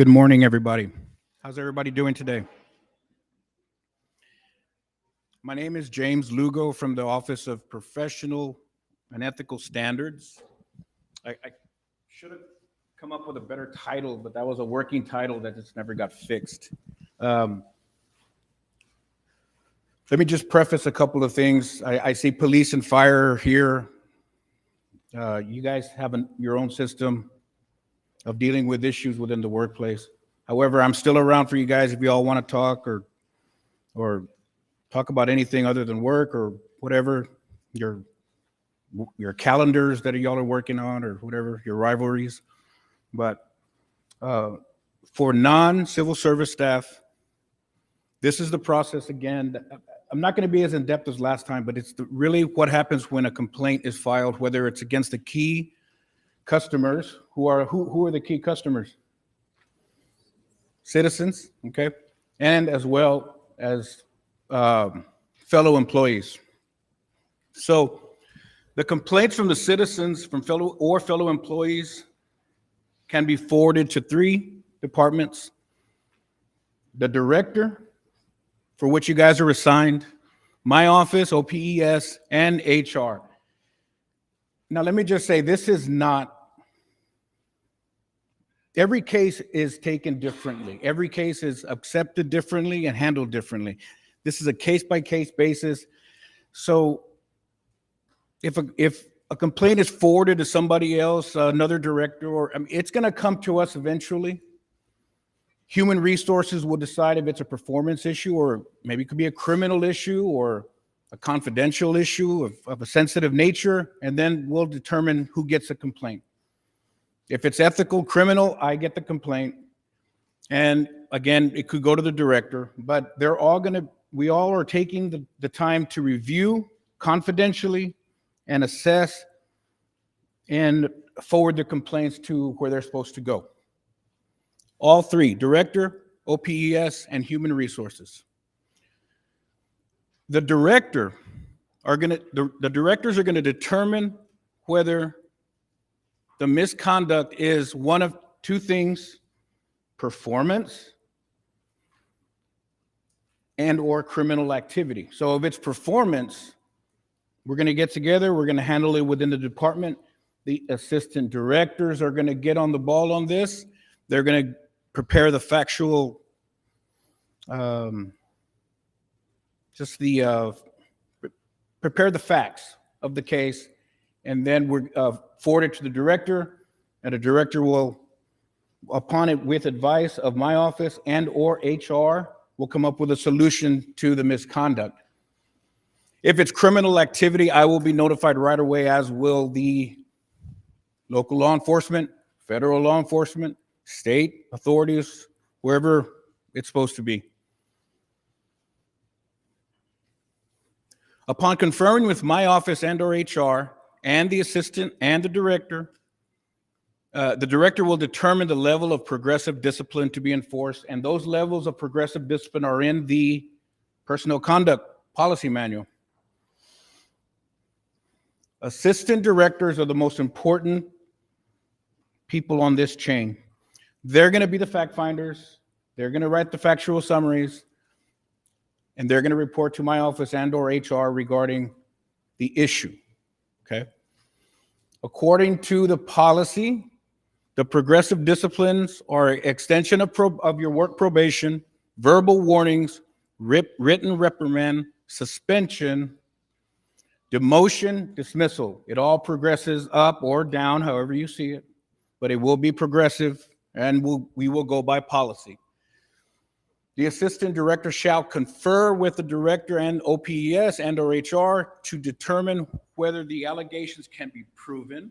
Good morning, everybody. How's everybody doing today? My name is James Lugo from the Office of Professional and Ethical Standards. I should have come up with a better title, but that was a working title that just never got fixed. Um, Let me just preface a couple of things. I see police and fire here. You guys have your own system of dealing with issues within the workplace. However, I'm still around for you guys if you all want to talk or talk about anything other than work or whatever, your calendars that y'all are working on or whatever, your rivalries. But for non-civil service staff, this is the process again. I'm not going to be as in-depth as last time, but it's really what happens when a complaint is filed, whether it's against the key customers. Who are the key customers? Citizens, okay? And as well as fellow employees. So the complaints from the citizens, from fellow employees can be forwarded to three departments: the director, for which you guys are assigned, my office, OPES, and HR. Now, let me just say, this is not, every case is taken differently. Every case is accepted differently and handled differently. This is a case-by-case basis. So if a complaint is forwarded to somebody else, another director, it's going to come to us eventually. Human resources will decide if it's a performance issue, or maybe it could be a criminal issue or a confidential issue of a sensitive nature, and then we'll determine who gets a complaint. If it's ethical, criminal, I get the complaint. And again, it could go to the director, but we all are taking the time to review confidentially and assess and forward the complaints to where they're supposed to go. All three: director, OPES, and human resources. The directors are going to determine whether the misconduct is one of two things: performance and or criminal activity. So if it's performance, we're going to get together, we're going to handle it within the department. The assistant directors are going to get on the ball on this. They're going to prepare the factual, prepare the facts of the case, and then we're forward it to the director, and the director will, upon it with advice of my office and or HR, will come up with a solution to the misconduct. If it's criminal activity, I will be notified right away, as will the local law enforcement, federal law enforcement, state authorities, wherever it's supposed to be. Upon conferring with my office and or HR and the assistant and the director will determine the level of progressive discipline to be enforced, and those levels of progressive discipline are in the Personnel Conduct Policy Manual. Assistant directors are the most important people on this chain. They're going to be the fact finders. They're going to write the factual summaries, and they're going to report to my office and or HR regarding the issue, okay? According to the policy, the progressive disciplines are extension of your work probation, verbal warnings, written reprimand, suspension, demotion, dismissal. It all progresses up or down, however you see it, but it will be progressive, and we will go by policy. The assistant director shall confer with the director and OPES and or HR to determine whether the allegations can be proven,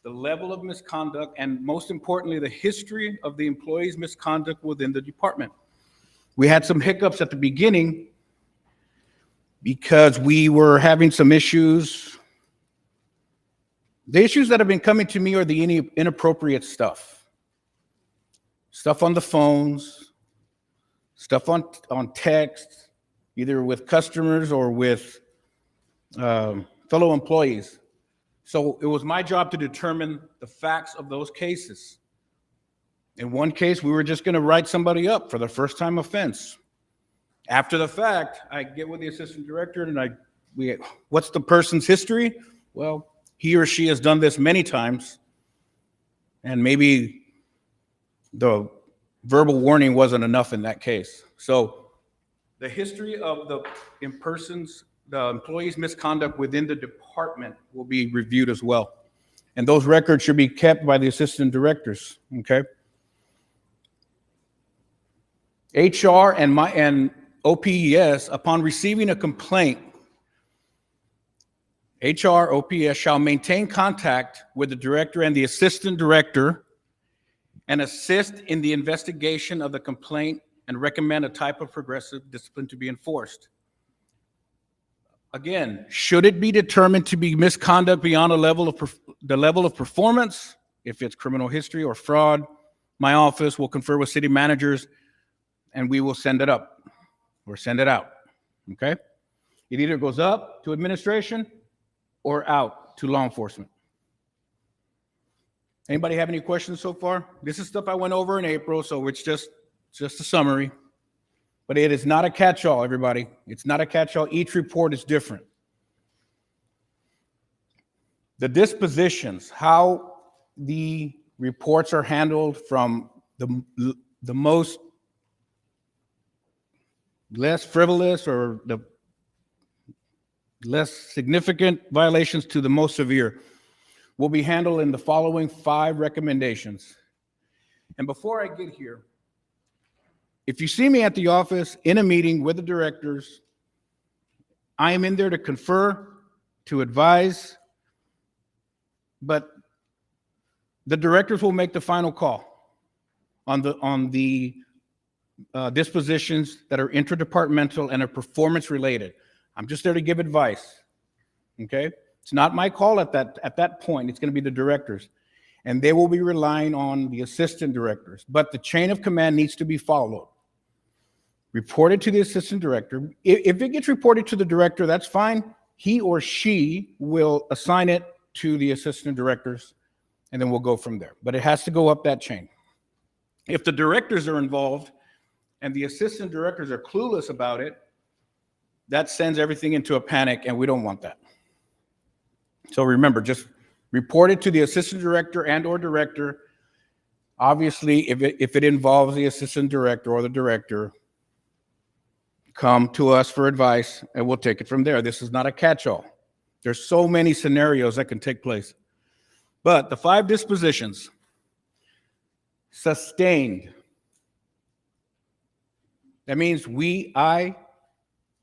the level of misconduct, and most importantly, the history of the employee's misconduct within the department. We had some hiccups at the beginning because we were having some issues. The issues that have been coming to me are the inappropriate stuff on the phones, stuff on text, either with customers or with fellow employees. So it was my job to determine the facts of those cases. In one case, we were just going to write somebody up for the first time offense. After the fact, I get with the assistant director and what's the person's history? Well, he or she has done this many times, and maybe the verbal warning wasn't enough in that case. So the history of the employee's misconduct within the department will be reviewed as well. And those records should be kept by the assistant directors, okay? HR and OPES, upon receiving a complaint, HR, OPS shall maintain contact with the director and the assistant director and assist in the investigation of the complaint and recommend a type of progressive discipline to be enforced. Again, should it be determined to be misconduct beyond the level of performance, if it's criminal history or fraud, my office will confer with city managers and we will send it up or send it out, okay? It either goes up to administration or out to law enforcement. Anybody have any questions so far? This is stuff I went over in April, so it's just a summary. But it is not a catch-all, everybody. It's not a catch-all. Each report is different. The dispositions, how the reports are handled from the most less frivolous or the less significant violations to the most severe, will be handled in the following 5 recommendations. And before I get here, if you see me at the office in a meeting with the directors, I am in there to confer, to advise, but the directors will make the final call on the dispositions that are interdepartmental and are performance related. I'm just there to give advice, okay? It's not my call at that point. It's going to be the directors, and they will be relying on the assistant directors. But the chain of command needs to be followed. Reported to the assistant director. If it gets reported to the director, that's fine. He or she will assign it to the assistant directors, and then we'll go from there. But it has to go up that chain. If the directors are involved and the assistant directors are clueless about it, that sends everything into a panic, and we don't want that. So remember, just report it to the assistant director and or director. Obviously, if it involves the assistant director or the director, come to us for advice, and we'll take it from there. This is not a catch-all. There's so many scenarios that can take place. But the 5 dispositions: sustained. That means I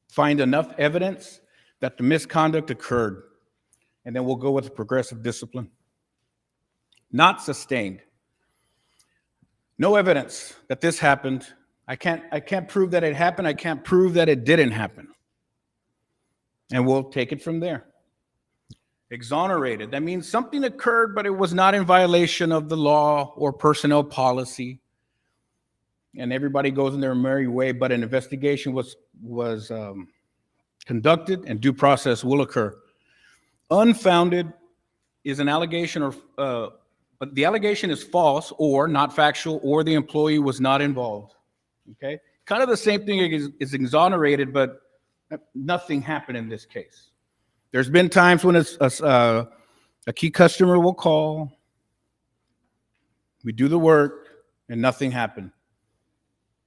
find enough evidence that the misconduct occurred, and then we'll go with progressive discipline. Not sustained. No evidence that this happened. I can't prove that it happened. I can't prove that it didn't happen. And we'll take it from there. Exonerated. That means something occurred, but it was not in violation of the law or personnel policy. And everybody goes in their merry way, but an investigation was conducted and due process will occur. Unfounded is an allegation but the allegation is false or not factual, or the employee was not involved. Okay, kind of the same thing is exonerated, but nothing happened in this case. There's been times when a key customer will call, we do the work, and nothing happened.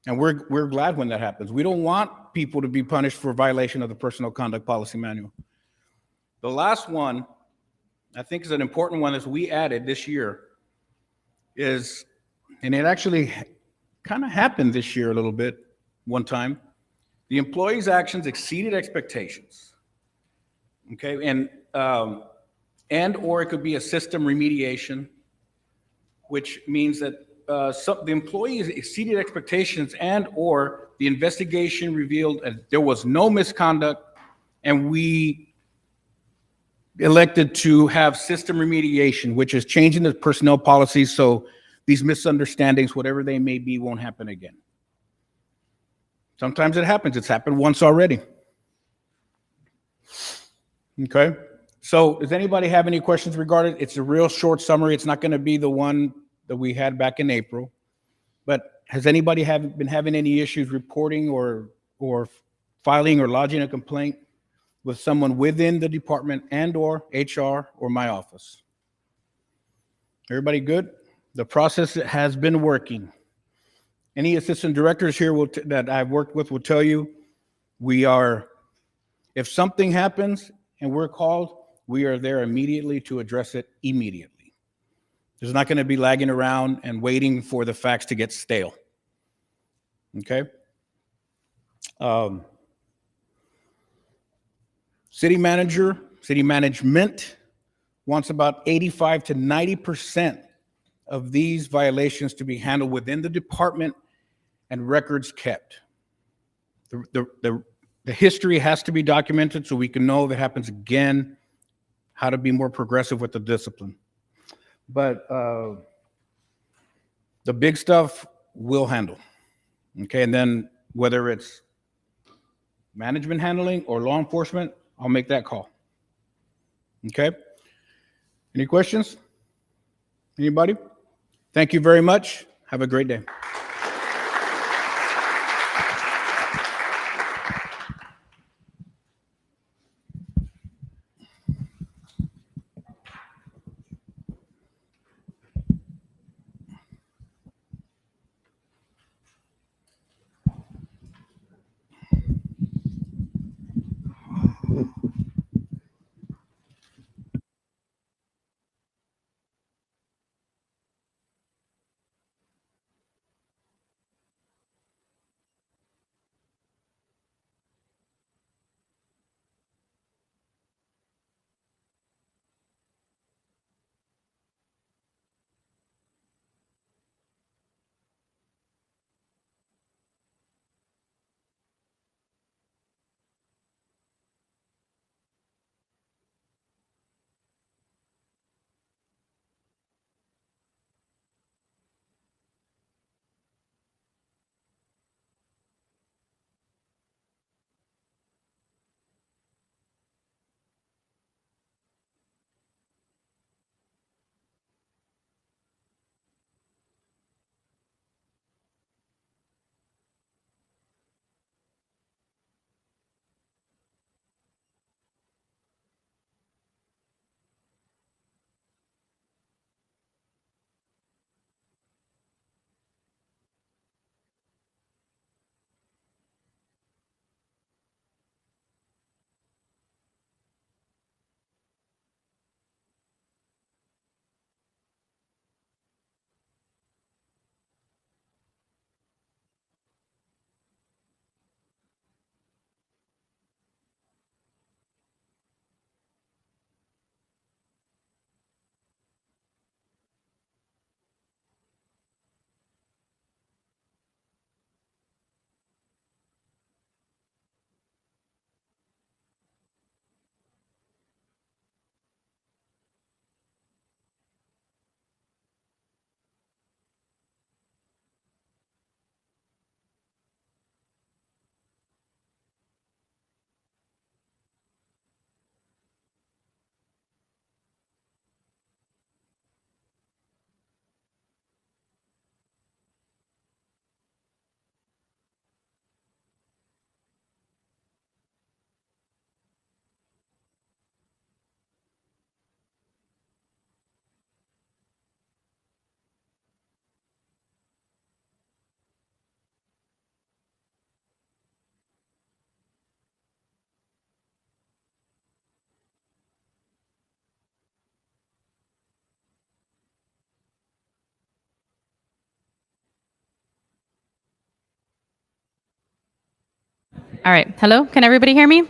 And we're glad when that happens. We don't want people to be punished for violation of the Personnel Conduct Policy Manual. The last one, I think, is an important one that we added this year, and it actually kind of happened this year a little bit one time. The employee's actions exceeded expectations. Okay, and or it could be a system remediation, which means that the employee exceeded expectations, and or the investigation revealed there was no misconduct, and we elected to have system remediation, which is changing the personnel policies so these misunderstandings, whatever they may be, won't happen again. Sometimes it happens. It's happened once already. Okay. So does anybody have any questions regarding it? It's a real short summary. It's not going to be the one that we had back in April. But has anybody been having any issues reporting or filing or lodging a complaint with someone within the department and or HR or my office? Everybody good? The process has been working. Any assistant directors here that I've worked with will tell you we are, if something happens and we're called, we are there immediately to address it immediately. There's not going to be lagging around and waiting for the facts to get stale. Okay? City manager, city management wants about 85 to 90% of these violations to be handled within the department and records kept. The history has to be documented so we can know if it happens again, how to be more progressive with the discipline. But the big stuff we'll handle. Okay, and then whether it's management handling or law enforcement, I'll make that call. Okay? Any questions? Anybody? Thank you very much. Have a great day. All right. Hello. Can everybody hear me?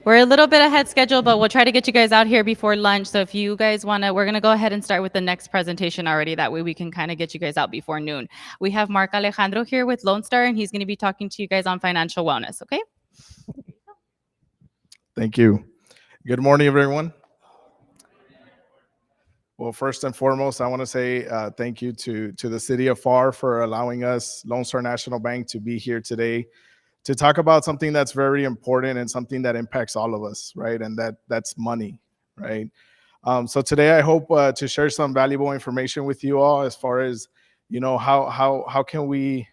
We're a little bit ahead schedule, but we'll try to get you guys out here before lunch. So if you guys want to, we're going to go ahead and start with the next presentation already. That way we can kind of get you guys out before noon. We have Mark Alejandro here with Lone Star, and he's going to be talking to you guys on financial wellness. Okay. Thank you. Good morning, everyone. Well, first and foremost, I want to say thank you to the city of Pharr for allowing us, Lone Star National Bank, to be here today to talk about something that's very important and something that impacts all of us, right? And that's money, right? So today I hope to share some valuable information with you all as far as how can we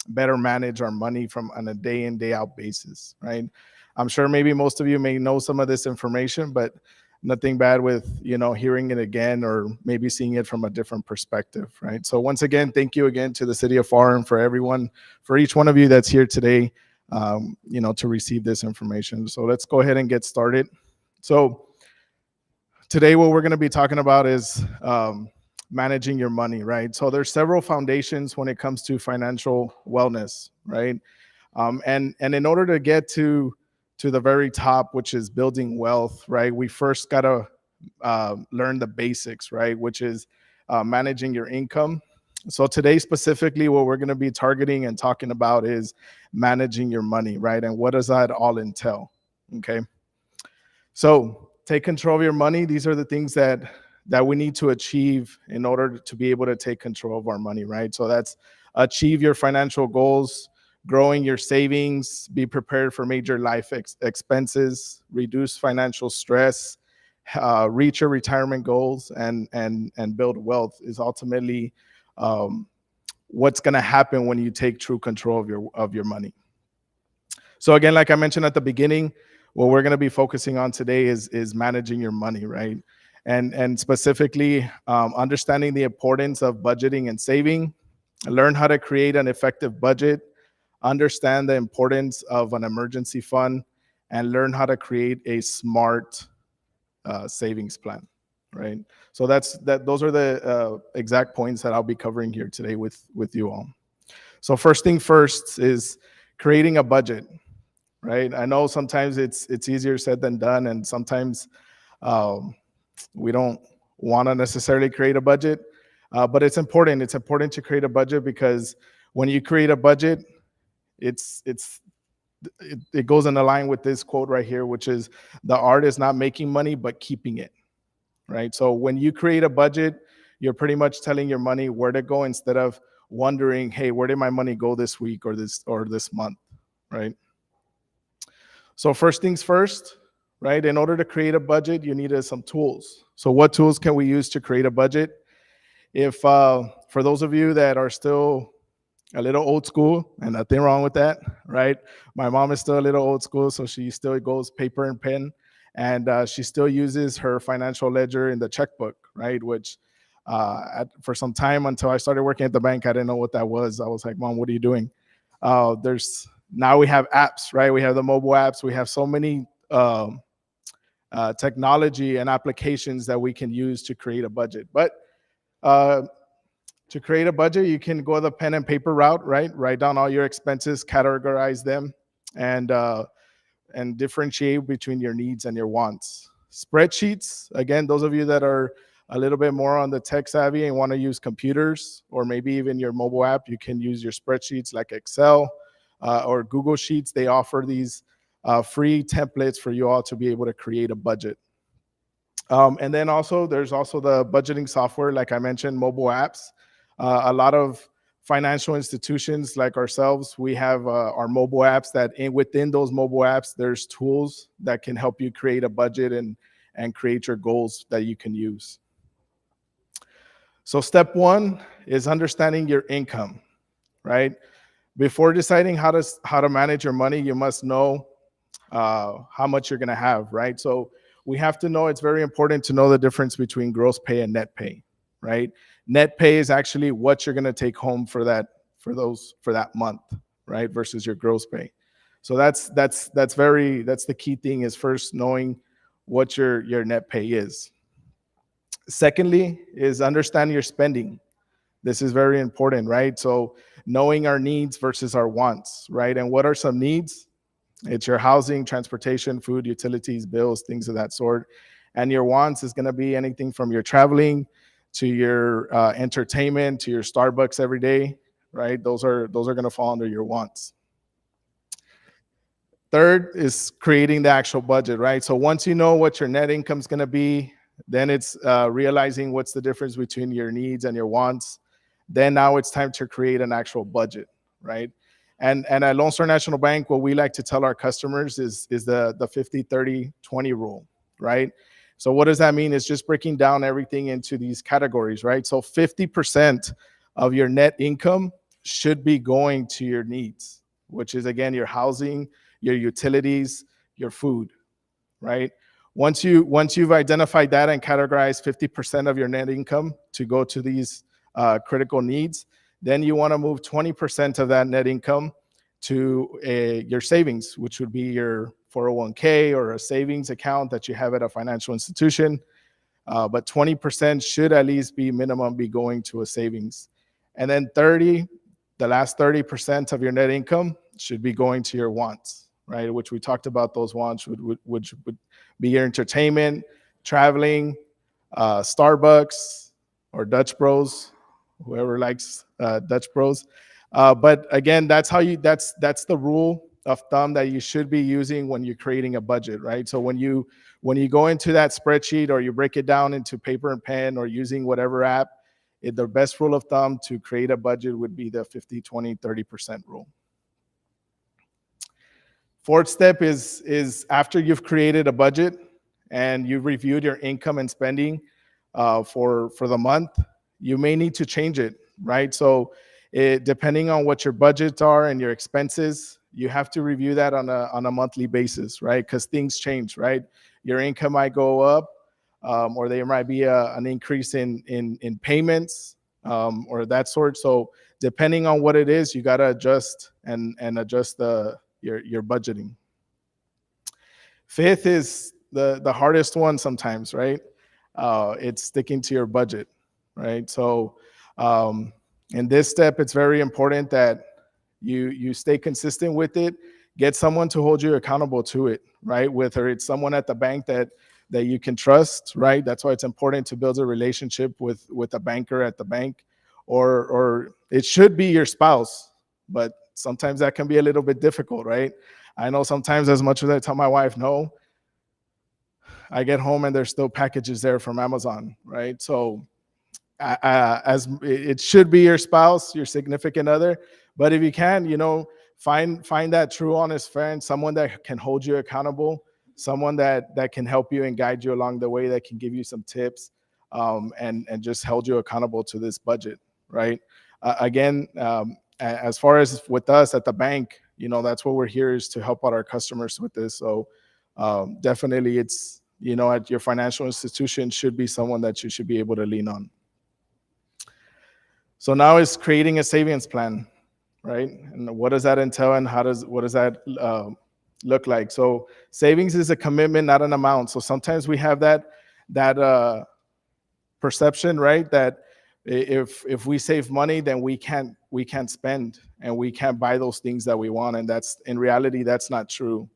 better manage our money from on a day in day out basis, right? I'm sure maybe most of you may know some of this information, but nothing bad with hearing it again or maybe seeing it from a different perspective, right? So once again, thank you again to the city of Pharr and for everyone, for each one of you that's here today, to receive this information. So let's go ahead and get started. So today what we're going to be talking about is managing your money, right? So there's several foundations when it comes to financial wellness, right? And in order to get to the very top, which is building wealth, right, we first got to learn the basics, right, which is managing your income. So today specifically what we're going to be targeting and talking about is managing your money, right? And what does that all entail? Okay, so take control of your money. These are the things that we need to achieve in order to be able to take control of our money, right? So that's achieve your financial goals, growing your savings, be prepared for major life expenses, reduce financial stress, reach your retirement goals, and build wealth is ultimately what's going to happen when you take true control of your money. So again, like I mentioned at the beginning, what we're going to be focusing on today is managing your money, right? And specifically understanding the importance of budgeting and saving, learn how to create an effective budget, understand the importance of an emergency fund, and learn how to create a smart savings plan, right? So those are the exact points that I'll be covering here today with you all. So first thing first is creating a budget, right? I know sometimes it's easier said than done, and sometimes we don't want to necessarily create a budget, but it's important. It's important to create a budget because when you create a budget, it goes in line with this quote right here, which is the art is not making money, but keeping it, right? So when you create a budget, you're pretty much telling your money where to go instead of wondering, hey, where did my money go this week or this month, right? So first things first, right? In order to create a budget, you need some tools. So what tools can we use to create a budget? If for those of you that are still a little old school, and nothing wrong with that, right? My mom is still a little old school, so she still goes paper and pen, and she still uses her financial ledger in the checkbook, right? Which for some time until I started working at the bank, I didn't know what that was. I was like, Mom, what are you doing? Now we have apps, right? We have the mobile apps. We have so many technology and applications that we can use to create a budget. But to create a budget, you can go the pen and paper route, right? Write down all your expenses, categorize them, and differentiate between your needs and your wants. Spreadsheets, again, those of you that are a little bit more on the tech savvy and want to use computers or maybe even your mobile app, you can use your spreadsheets like Excel or Google Sheets. They offer these free templates for you all to be able to create a budget. And then there's also the budgeting software, like I mentioned, mobile apps. A lot of financial institutions like ourselves, we have our mobile apps that within those mobile apps, there's tools that can help you create a budget and create your goals that you can use. So step one is understanding your income, right? Before deciding how to manage your money, you must know how much you're going to have, right? So we have to know, it's very important to know the difference between gross pay and net pay, right? Net pay is actually what you're going to take home for that month, right? Versus your gross pay. So that's the key thing, is first knowing what your net pay is. Secondly is understand your spending. This is very important, right? So knowing our needs versus our wants, right? And what are some needs? It's your housing, transportation, food, utilities, bills, things of that sort. And your wants is going to be anything from your traveling to your entertainment to your Starbucks every day, right? Those are going to fall under your wants. Third is creating the actual budget, right? So once you know what your net income is going to be, then it's realizing what's the difference between your needs and your wants. Then now it's time to create an actual budget, right? And at Lone Star National Bank, what we like to tell our customers is the 50-30-20 rule, right? So what does that mean? It's just breaking down everything into these categories, right? So 50% of your net income should be going to your needs, which is again your housing, your utilities, your food, right? Once you've identified that and categorized 50% of your net income to go to these critical needs, then you want to move 20% of that net income to your savings, which would be your 401k or a savings account that you have at a financial institution. But 20% should at least be minimum be going to a savings. And then the last 30% of your net income should be going to your wants, right? Which we talked about, those wants which would be your entertainment, traveling, Starbucks or Dutch Bros, whoever likes Dutch Bros. But again, that's the rule of thumb that you should be using when you're creating a budget, right? So when you go into that spreadsheet or you break it down into paper and pen or using whatever app, the best rule of thumb to create a budget would be the 50, 20, 30% rule. Fourth step is after you've created a budget and you've reviewed your income and spending for the month, you may need to change it, right? So depending on what your budgets are and your expenses, you have to review that on a monthly basis, right? Because things change, right? Your income might go up, or there might be an increase in payments or that sort. So depending on what it is, you got to adjust and adjust your budgeting. Fifth is the hardest one sometimes, right? It's sticking to your budget, right? So in this step, it's very important that you stay consistent with it. Get someone to hold you accountable to it, right? Whether it's someone at the bank that you can trust, right? That's why it's important to build a relationship with a banker at the bank, or it should be your spouse, but sometimes that can be a little bit difficult, right? I know sometimes, as much as I tell my wife no, I get home and there's still packages there from Amazon, right? So as it should be your spouse, your significant other, but if you can, find that true honest friend, someone that can hold you accountable, someone that can help you and guide you along the way, that can give you some tips, and just hold you accountable to this budget, right? Again, as far as with us at the bank, that's what we're here, is to help out our customers with this. So definitely it's, at your financial institution should be someone that you should be able to lean on. So now it's creating a savings plan, right? And what does that entail, and what does that look like? So savings is a commitment, not an amount. So sometimes we have that perception, right, that if we save money, then we can't spend and we can't buy those things that we want, and that's, in reality, that's not true,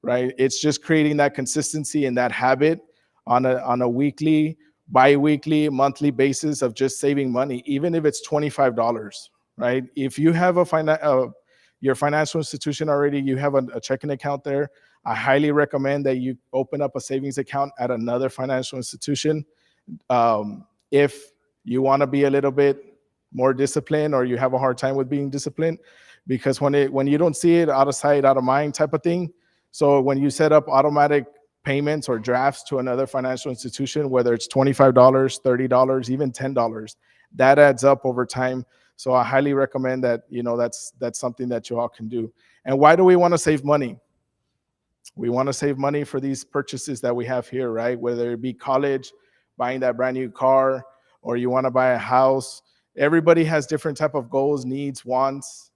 right? It's just creating that consistency and that habit on a weekly, bi-weekly, monthly basis of just saving money, even if it's $25, right? If you have your financial institution already, you have a checking account there, I highly recommend that you open up a savings account at another financial institution. If you want to be a little bit more disciplined, or you have a hard time with being disciplined, because when you don't see it, out of sight, out of mind type of thing. So when you set up automatic payments or drafts to another financial institution, whether it's $25, $30, even $10, that adds up over time. So I highly recommend that, that's something that you all can do. And why do we want to save money? We want to save money for these purchases that we have here, right? Whether it be college, buying that brand new car, or you want to buy a house. Everybody has different type of goals, needs, wants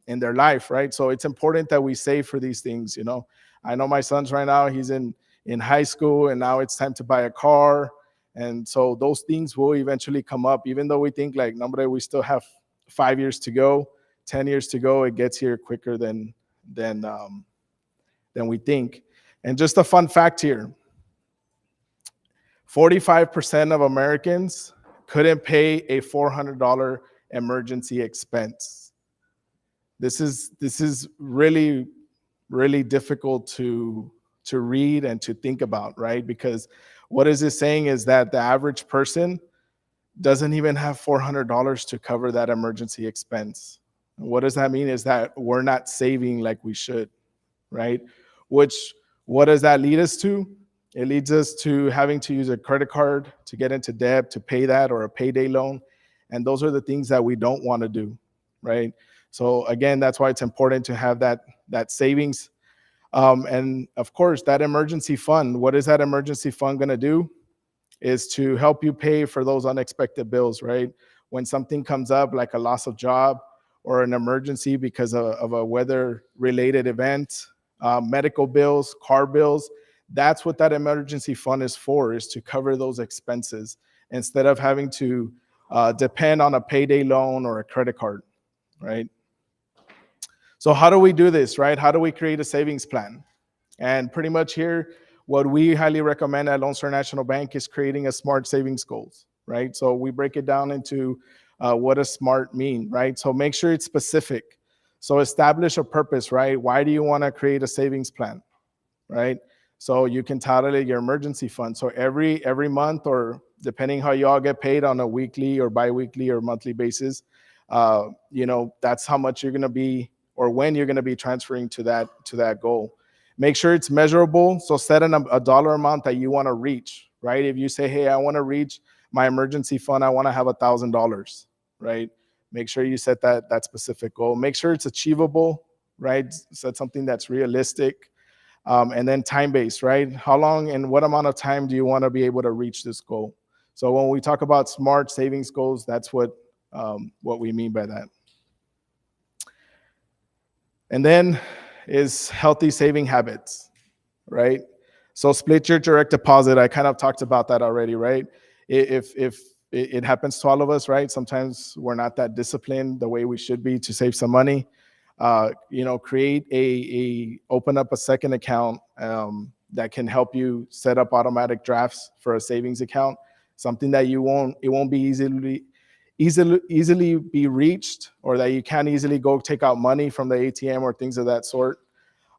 in their life, right? So it's important that we save for these things. I know my son's right now, he's in high school, and now it's time to buy a car. And so those things will eventually come up, even though we think like, no, we still have 5 years to go, 10 years to go. It gets here quicker than we think. And just a fun fact here, 45% of Americans couldn't pay a $400 emergency expense. This is really, really difficult to read and to think about, right? Because what is it saying is that the average person doesn't even have $400 to cover that emergency expense. And what does that mean? Is that we're not saving like we should, right? What does that lead us to? It leads us to having to use a credit card to get into debt, to pay that, or a payday loan. And those are the things that we don't want to do, right? So again, that's why it's important to have that savings. And of course, that emergency fund, what is that emergency fund going to do? Is to help you pay for those unexpected bills, right? When something comes up like a loss of job or an emergency because of a weather-related event, medical bills, car bills, that's what that emergency fund is for, is to cover those expenses instead of having to depend on a payday loan or a credit card, right? So how do we do this, right? How do we create a savings plan? And pretty much here, what we highly recommend at Lone Star National Bank is creating a smart savings goals, right? So we break it down into what does smart mean, right? So make sure it's specific. So establish a purpose, right? Why do you want to create a savings plan, right? So you can title it your emergency fund. So every month, or depending how you all get paid on a weekly or biweekly or monthly basis, that's how much you're going to be, or when you're going to be transferring to that goal. Make sure it's measurable. So set a dollar amount that you want to reach, right? If you say, hey, I want to reach my emergency fund, I want to have $1,000, right? Make sure you set that specific goal. Make sure it's achievable, right? Set something that's realistic. And then time-based, right? How long and what amount of time do you want to be able to reach this goal? So when we talk about smart savings goals, that's what we mean by that. And then is healthy saving habits, right? So split your direct deposit. I kind of talked about that already, right? If it happens to all of us, right? Sometimes we're not that disciplined the way we should be to save some money. Create open up a second account that can help you set up automatic drafts for a savings account. Something that it won't be easily be reached, or that you can't easily go take out money from the ATM or things of that sort.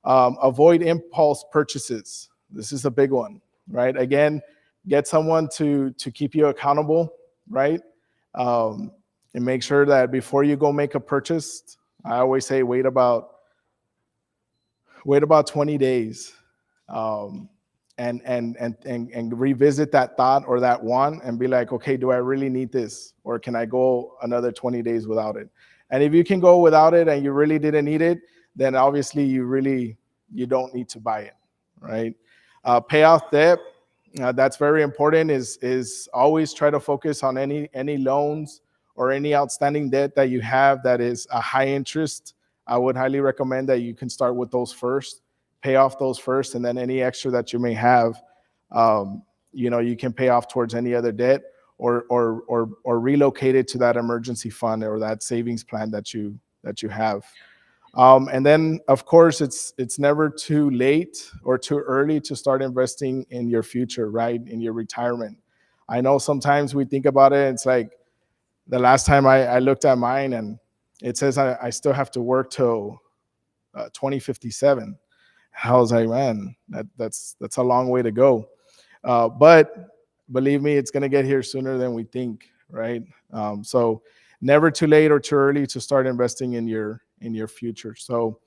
Avoid impulse purchases. This is a big one, right? Again, get someone to keep you accountable, right? And make sure that before you go make a purchase, I always say wait about 20 days, and revisit that thought or that want and be like, okay, do I really need this, or can I go another 20 days without it? And if you can go without it and you really didn't need it, then obviously you don't need to buy it, right? Pay off debt. That's very important. Is always try to focus on any loans or any outstanding debt that you have that is a high interest. I would highly recommend that you can start with those first, pay off those first, and then any extra that you may have, you can pay off towards any other debt, or relocate it to that emergency fund or that savings plan that you have. And then, of course, it's never too late or too early to start investing in your future, right? In your retirement. I know sometimes we think about it, it's like the last time I looked at mine and it says I still have to work till 2057. I was like, man, that's a long way to go. But believe me, it's going to get here sooner than we think, right? So never too late or too early to start investing in your future. So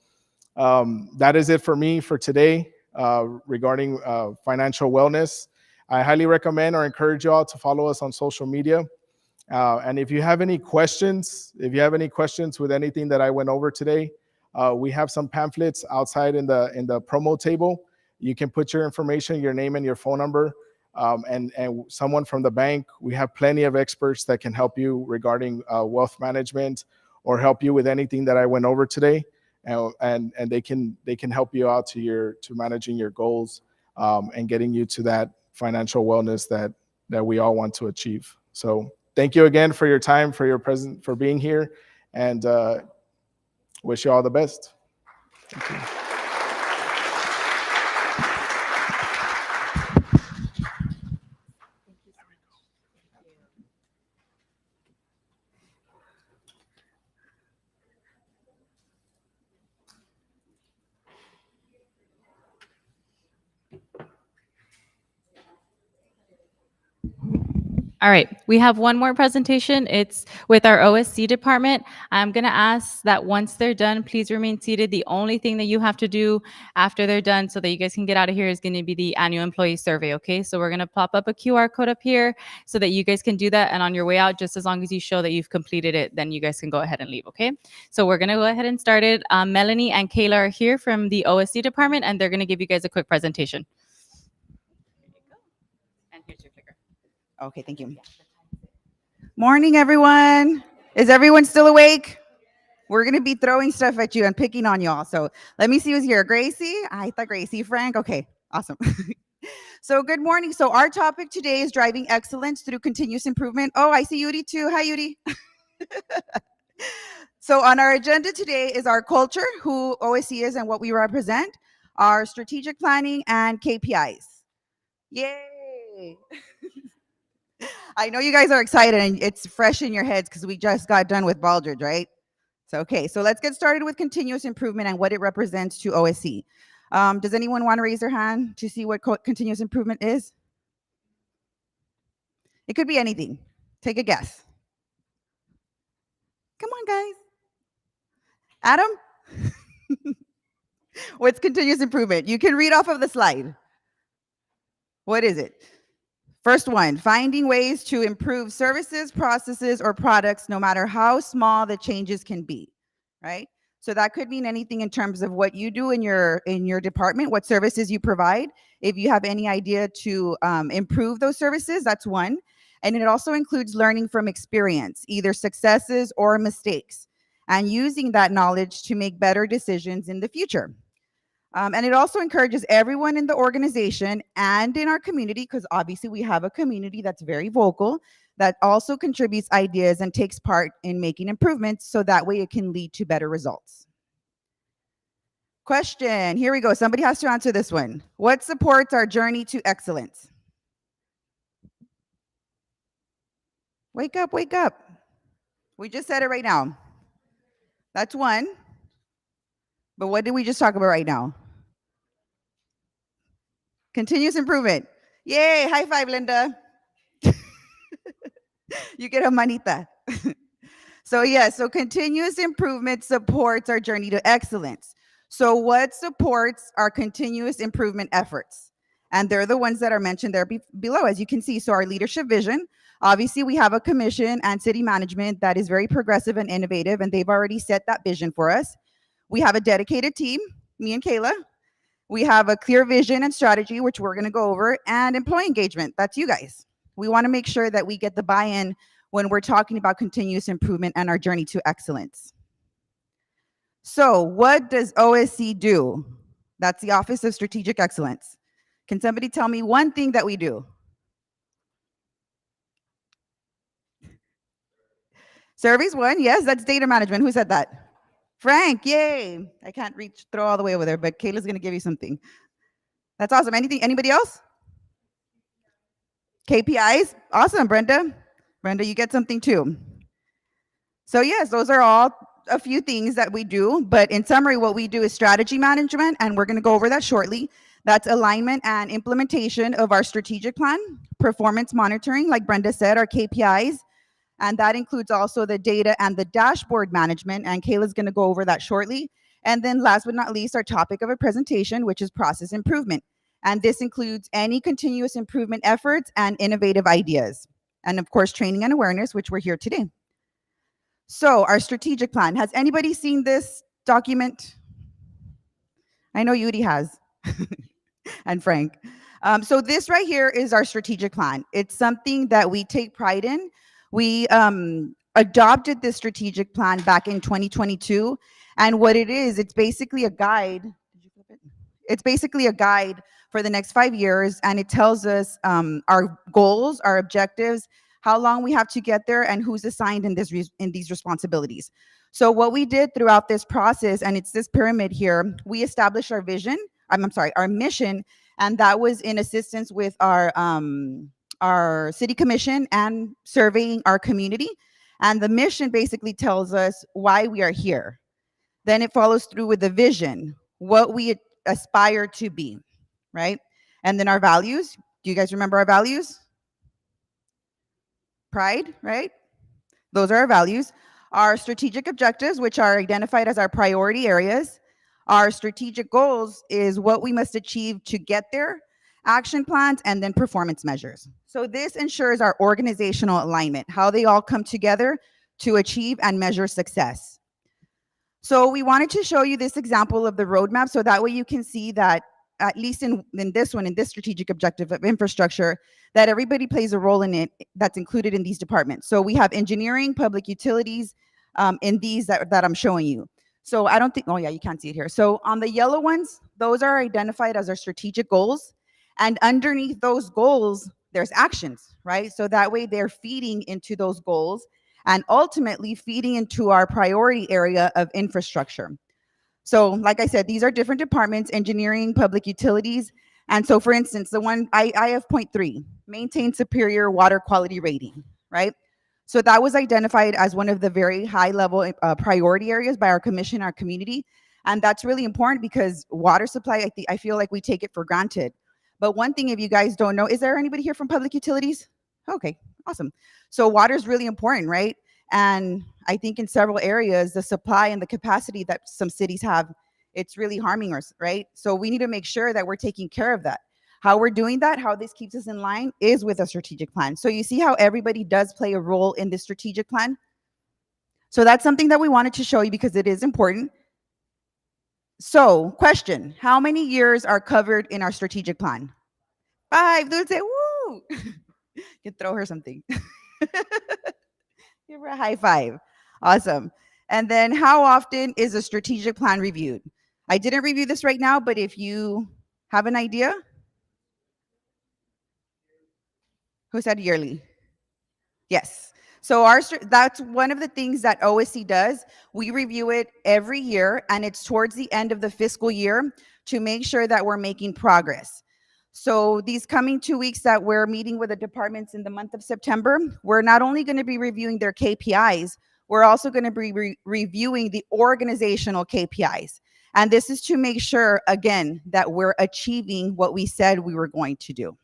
that is it for me for today regarding financial wellness. I highly recommend or encourage you all to follow us on social media. And if you have any questions, with anything that I went over today, we have some pamphlets outside in the promo table. You can put your information, your name and your phone number, and someone from the bank. We have plenty of experts that can help you regarding wealth management, or help you with anything that I went over today. And they can help you out to managing your goals, and getting you to that financial wellness that we all want to achieve. So thank you again for your time, for being here, and wish you all the best. Thank you. All right, we have one more presentation. It's with our OSC department. I'm going to ask that once they're done, please remain seated. The only thing that you have to do after they're done so that you guys can get out of here is going to be the annual employee survey, okay? So we're going to pop up a QR code up here so that you guys can do that. And on your way out, just as long as you show that you've completed it, then you guys can go ahead and leave, okay? So we're going to go ahead and start it. Melanie and Kayla are here from the OSC department, and they're going to give you guys a quick presentation. And here's your clicker. Okay, thank you. Morning, everyone. Is everyone still awake? We're going to be throwing stuff at you and picking on y'all. So let me see who's here. Gracie? I thought Gracie. Frank? Okay, awesome. So good morning. So our topic today is driving excellence through continuous improvement. Oh, I see Yuri too. Hi, Yuri. So on our agenda today is our culture, who OSC is and what we represent, our strategic planning, and KPIs. Yay! I know you guys are excited and it's fresh in your heads because we just got done with Baldridge, right? So, okay, so let's get started with continuous improvement and what it represents to OSC. Does anyone want to raise their hand to see what continuous improvement is? It could be anything. Take a guess. Come on, guys. Adam? What's continuous improvement? You can read off of the slide. What is it? First one, finding ways to improve services, processes, or products, no matter how small the changes can be, right? So that could mean anything in terms of what you do in your department, what services you provide. If you have any idea to improve those services, that's one. And it also includes learning from experience, either successes or mistakes, and using that knowledge to make better decisions in the future. And it also encourages everyone in the organization and in our community, because obviously we have a community that's very vocal, that also contributes ideas and takes part in making improvements, so that way it can lead to better results. Question, here we go. Somebody has to answer this one. What supports our journey to excellence? Wake up, wake up. We just said it right now. That's one. But what did we just talk about right now? Continuous improvement. Yay, high five, Linda. You get a manita. So so continuous improvement supports our journey to excellence. So what supports our continuous improvement efforts? And they're the ones that are mentioned there below, as you can see. So our leadership vision, obviously we have a commission and city management that is very progressive and innovative, and they've already set that vision for us. We have a dedicated team, me and Kayla. We have a clear vision and strategy, which we're going to go over, and employee engagement. That's you guys. We want to make sure that we get the buy-in when we're talking about continuous improvement and our journey to excellence. So what does OSC do? That's the Office of Strategic Excellence. Can somebody tell me one thing that we do? Surveys one, yes, that's data management. Who said that? Frank, yay. I can't throw all the way over there, but Kayla's going to give you something. That's awesome. Anybody else? KPIs, awesome, Brenda. Brenda, you get something too. So yes, those are all a few things that we do, but in summary, what we do is strategy management, and we're going to go over that shortly. That's alignment and implementation of our strategic plan, performance monitoring, like Brenda said, our KPIs, and that includes also the data and the dashboard management, and Kayla's going to go over that shortly. And then last but not least, our topic of a presentation, which is process improvement. And this includes any continuous improvement efforts and innovative ideas. And of course, training and awareness, which we're here today. So our strategic plan, has anybody seen this document? I know Yudi has, and Frank. So this right here is our strategic plan. It's something that we take pride in. We adopted this strategic plan back in 2022. And what it is, it's basically a guide. Did you flip it? It's basically a guide for the next 5 years, and it tells us our goals, our objectives, how long we have to get there, and who's assigned in these responsibilities. So what we did throughout this process, and it's this pyramid here, we established our vision, our mission, and that was in assistance with our city commission and surveying our community. And the mission basically tells us why we are here. Then it follows through with the vision, what we aspire to be, right? And then our values. Do you guys remember our values? pride, right? Those are our values. Our strategic objectives, which are identified as our priority areas. Our strategic goals is what we must achieve to get there, action plans, and then performance measures. So this ensures our organizational alignment, how they all come together to achieve and measure success. So we wanted to show you this example of the roadmap so that way you can see that at least in this one, in this strategic objective of infrastructure, that everybody plays a role in it that's included in these departments. So we have engineering, public utilities, in these that I'm showing you. So I don't think, oh yeah, you can't see it here. So on the yellow ones, those are identified as our strategic goals. And underneath those goals, there's actions, right? So that way they're feeding into those goals and ultimately feeding into our priority area of infrastructure. So like I said, these are different departments: engineering, public utilities. And so for instance, the one I have point 3, maintain superior water quality rating, right? So that was identified as one of the very high level priority areas by our commission, our community. And that's really important because water supply, I feel like we take it for granted. But one thing, if you guys don't know, is there anybody here from public utilities? Okay, awesome. So water is really important, right? And I think in several areas, the supply and the capacity that some cities have, it's really harming us, right? So we need to make sure that we're taking care of that. How we're doing that, how this keeps us in line, is with a strategic plan. So you see how everybody does play a role in this strategic plan? So that's something that we wanted to show you because it is important. So question, how many years are covered in our strategic plan? 5. Dude, say, woo! You can throw her something. Give her a high five. Awesome. And then how often is a strategic plan reviewed? I didn't review this right now, but if you have an idea. Who said yearly? Yes. So that's one of the things that OSC does. We review it every year, and it's towards the end of the fiscal year to make sure that we're making progress. So these coming 2 weeks that we're meeting with the departments in the month of September, we're not only going to be reviewing their KPIs, we're also going to be reviewing the organizational KPIs. And this is to make sure, again, that we're achieving what we said we were going to do.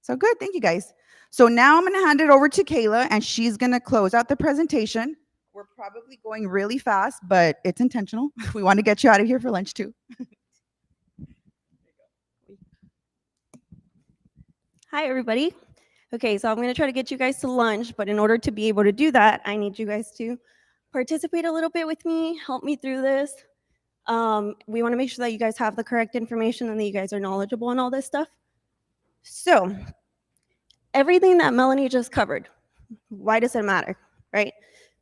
So good, thank you guys. So now I'm going to hand it over to Kayla, and she's going to close out the presentation. We're probably going really fast, but it's intentional. We want to get you out of here for lunch too. Hi, everybody. Okay, so I'm going to try to get you guys to lunch, but in order to be able to do that, I need you guys to participate a little bit with me, help me through this. We want to make sure that you guys have the correct information and that you guys are knowledgeable and all this stuff. So everything that Melanie just covered, why does it matter, right?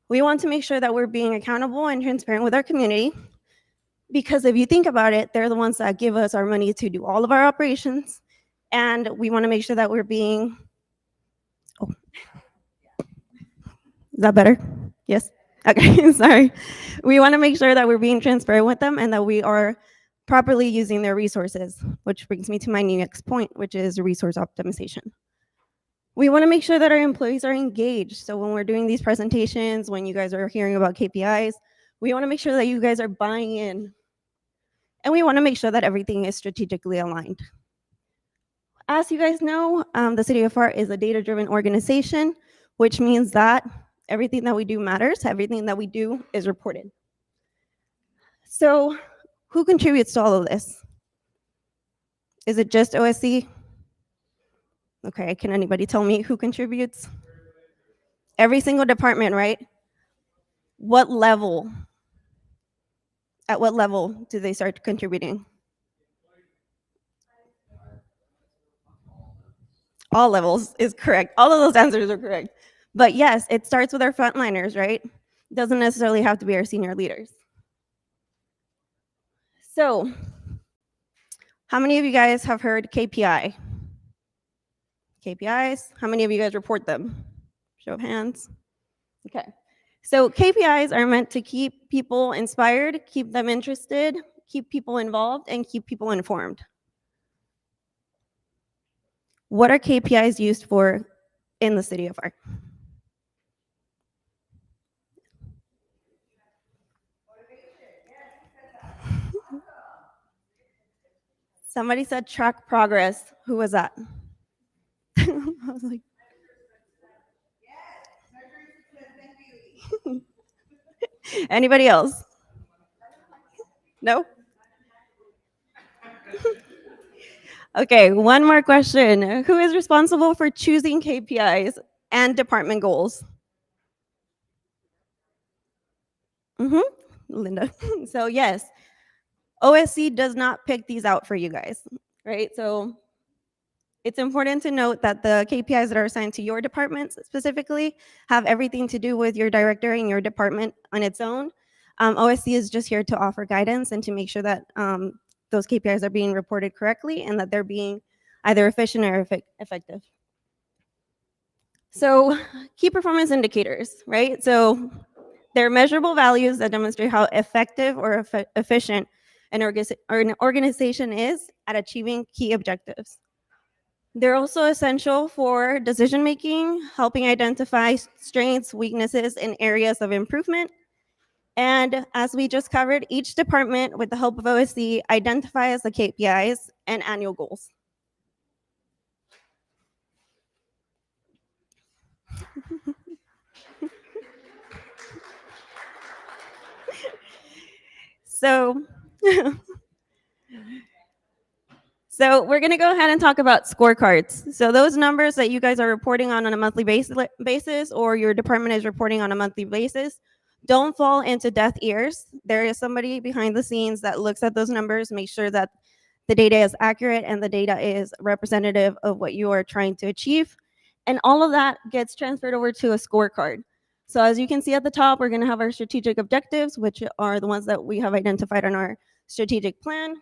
We want to make sure that we're being accountable and transparent with our community, because if you think about it, they're the ones that give us our money to do all of our operations. And we want to make sure that we're being, is that better? Yes? Okay, sorry. We want to make sure that we're being transparent with them and that we are properly using their resources, which brings me to my next point, which is resource optimization. We want to make sure that our employees are engaged. So when we're doing these presentations, when you guys are hearing about KPIs, we want to make sure that you guys are buying in. And we want to make sure that everything is strategically aligned. As you guys know, the City of Pharr is a data-driven organization, which means that everything that we do matters. Everything that we do is reported. So who contributes to all of this? Is it just OSC? Okay, can anybody tell me who contributes? Every single department, right? What level? At what level do they start contributing? All levels is correct. All of those answers are correct. But yes, it starts with our frontliners, right? It doesn't necessarily have to be our senior leaders. So, how many of you guys have heard KPI? KPIs, how many of you guys report them? Show of hands. Okay. So KPIs are meant to keep people inspired, keep them interested, keep people involved, and keep people informed. What are KPIs used for in the City of Pharr? Somebody said track progress. Who was that? I was like, Anybody else? No? Okay, one more question. Who is responsible for choosing KPIs and department goals? Linda. So yes, OSC does not pick these out for you guys, right? So it's important to note that the KPIs that are assigned to your departments specifically have everything to do with your director and your department on its own. OSC is just here to offer guidance and to make sure that those KPIs are being reported correctly and that they're being either efficient or effective. So key performance indicators, right? So they're measurable values that demonstrate how effective or efficient an organization is at achieving key objectives. They're also essential for decision making, helping identify strengths, weaknesses, and areas of improvement. And as we just covered, each department, with the help of OSC, identifies the KPIs and annual goals. So, so we're gonna go ahead and talk about scorecards. So those numbers that you guys are reporting on a monthly basis, or your department is reporting on a monthly basis, don't fall into deaf ears. There is somebody behind the scenes that looks at those numbers, make sure that the data is accurate and the data is representative of what you are trying to achieve. And all of that gets transferred over to a scorecard. So as you can see at the top, we're gonna have our strategic objectives, which are the ones that we have identified on our strategic plan.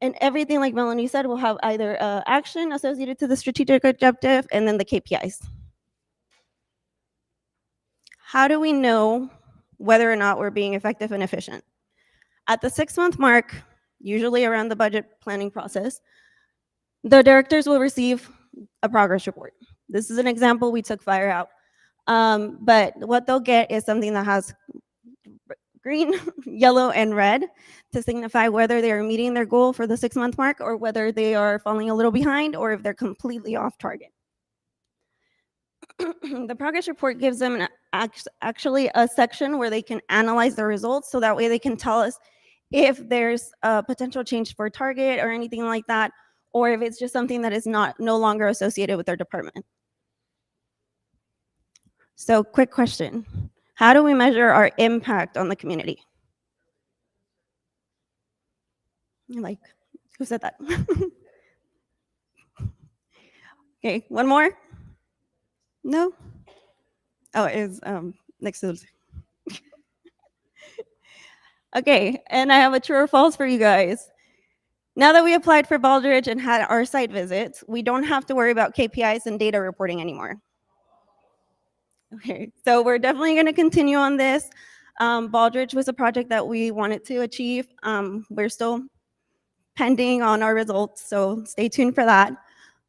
And everything, like Melanie said, will have either action associated to the strategic objective and then the KPIs. How do we know whether or not we're being effective and efficient? At the 6-month mark, usually around the budget planning process, the directors will receive a progress report. This is an example, we took Pharr out. But what they'll get is something that has green, yellow, and red to signify whether they are meeting their goal for the 6-month mark or whether they are falling a little behind or if they're completely off target. The progress report gives them actually a section where they can analyze the results, so that way they can tell us if there's a potential change for target or anything like that, or if it's just something that is no longer associated with their department. So quick question. How do we measure our impact on the community? Like, who said that? Okay, one more? No? Oh, it is next to Okay, and I have a true or false for you guys. Now that we applied for Baldrige and had our site visits, we don't have to worry about KPIs and data reporting anymore. Okay, so we're definitely going to continue on this. Baldrige was a project that we wanted to achieve. We're still pending on our results, so stay tuned for that.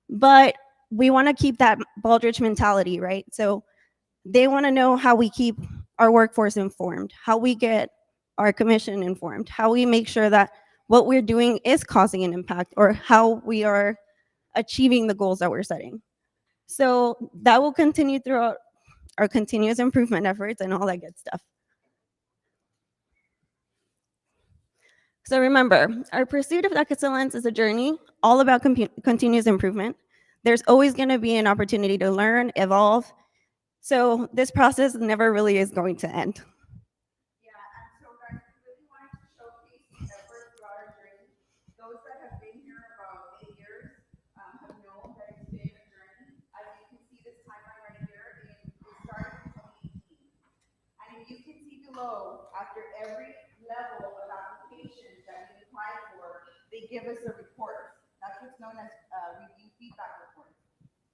But we want to keep that Baldrige mentality, right? So they want to know how we keep our workforce informed, how we get our commission informed, how we make sure that what we're doing is causing an impact, or how we are achieving the goals that we're setting. So that will continue throughout our continuous improvement efforts and all that good stuff. So remember, our pursuit of excellence is a journey all about continuous improvement. There's always going to be an opportunity to learn, evolve. So this process never really is going to end. Yeah, and so guys, we really wanted to showcase the effort throughout our journey. Those that have been here about 8 years have known that it's been a journey. As you can see this timeline right here, it started in 2018. And if you can see below, after every level of applications that we apply for, they give us a report. That's what's known as review feedback reports.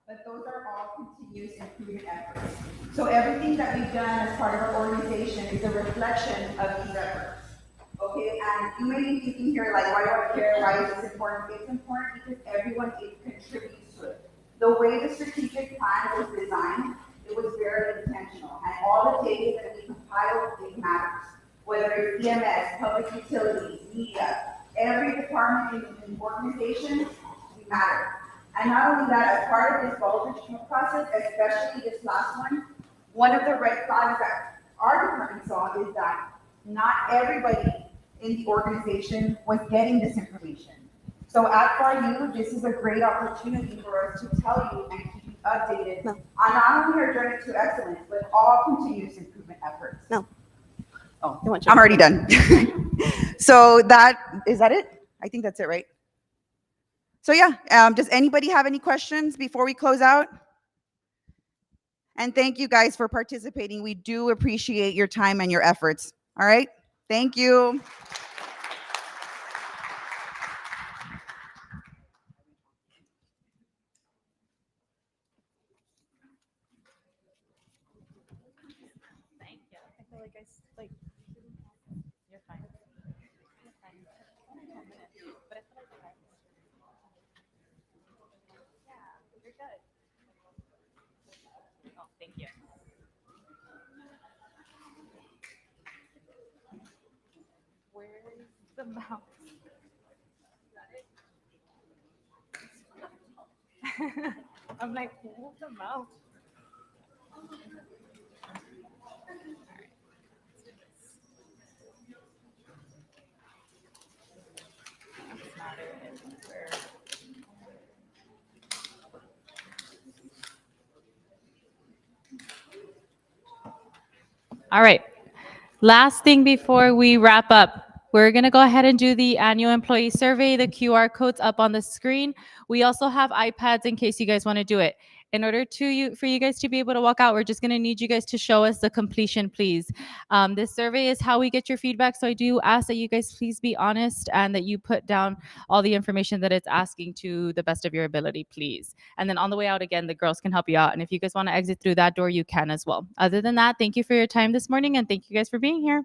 But those are all continuous improvement efforts. So everything that we've done as part of our organization is a reflection of these efforts. Okay, and you may be thinking here, like, why do I care? Why is this important? It's important because everyone contributes to it. The way the strategic plan was designed, it was very intentional. And all the data that we compiled, it matters. Whether it's EMS, public utilities, media, every department in the organization, we matter. And not only that, as part of this Baldrige process, especially this last one of the red flags that and saw is that not everybody in the organization was getting this information. So at Pharr, this is a great opportunity for us to tell you and keep you updated No. on not only our journey to excellence, but all continuous improvement efforts. No. Oh, I want you. I'm already done. So is that it? I think that's it, right? So yeah, does anybody have any questions before we close out? And thank you guys for participating. We do appreciate your time and your efforts. All right, thank you. Thank you. Where's the mouse? I'm like, where's the mouse? All right. Last thing before we wrap up, we're going to go ahead and do the annual employee survey. The QR code's up on the screen. We also have iPads in case you guys want to do it. In order for you guys to be able to walk out, we're just going to need you guys to show us the completion, please. This survey is how we get your feedback. So I do ask that you guys please be honest and that you put down all the information that it's asking to the best of your ability, please. And then on the way out, again, the girls can help you out. And if you guys want to exit through that door, you can as well. Other than that, thank you for your time this morning and thank you guys for being here.